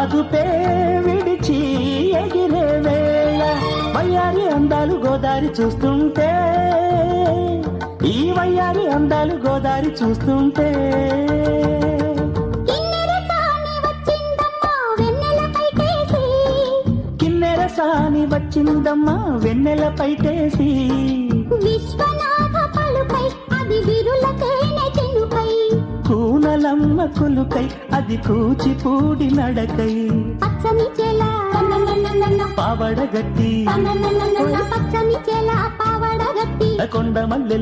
అదుపే విడిచి ఎగిరే వేళ వయ్యారి అందాలు గోదారి చూస్తుంటే ఈ వయ్యారి అందాలు గోదారి చూస్తుంటే కిన్నెర సాని వచ్చిందమ్మా వెన్నెల పైటేసి విశ్వనాథ పలుకై అది విరుల తేనె చెనుకై కూనలమ్మ కులుకై అది కూచిపూడి నడకై పచ్చని చెల పావడగట్టి పచ్చని చెల పావడగట్టి కొండ మల్లె